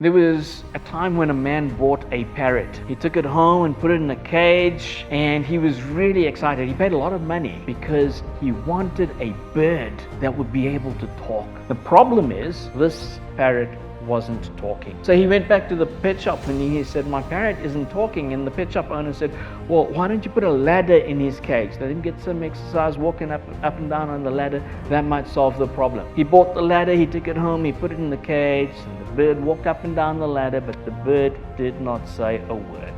There was a time when a man bought a parrot. He took it home and put it in a cage, and he was really excited. He paid a lot of money because he wanted a bird that would be able to talk. The problem is, this parrot wasn't talking. So he went back to the pet shop and he said, "My parrot isn't talking." And the pet shop owner said, "Well, why don't you put a ladder in his cage? Let him get some exercise walking up and down on the ladder. That might solve the problem." He bought the ladder, he took it home, he put it in the cage, and the bird walked up and down the ladder, but the bird did not say a word.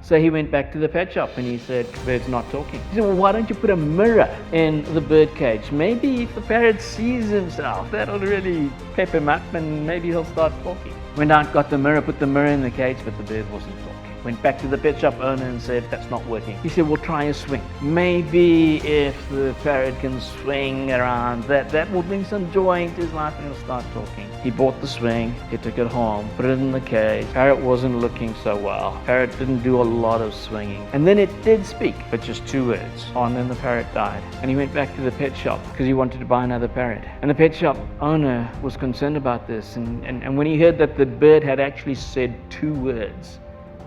So he went back to the pet shop and he said, "The bird's not talking." He said, "Well, why don't you put a mirror in the bird cage? Maybe if the parrot sees himself, that'll really pep him up and maybe he'll start talking." Went out, got the mirror, put the mirror in the cage, but the bird wasn't talking. Went back to the pet shop owner and said, "That's not working." He said, "Well, try a swing. Maybe if the parrot can swing around, that will bring some joy into his life and he'll start talking." He bought the swing, he took it home, put it in the cage. Parrot wasn't looking so well. Parrot didn't do a lot of swinging. And then it did speak, but just 2 words. Oh, and then the parrot died. And he went back to the pet shop because he wanted to buy another parrot. And the pet shop owner was concerned about this. And when he heard that the bird had actually said 2 words,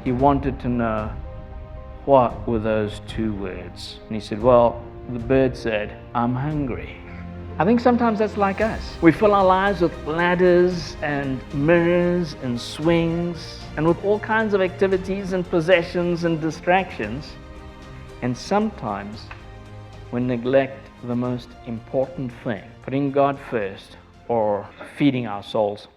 he wanted to know, what were those 2 words? And he said, "Well, the bird said, 'I'm hungry.'" I think sometimes that's like us. We fill our lives with ladders and mirrors and swings and with all kinds of activities and possessions and distractions. And sometimes we neglect the most important thing, putting God first or feeding our souls.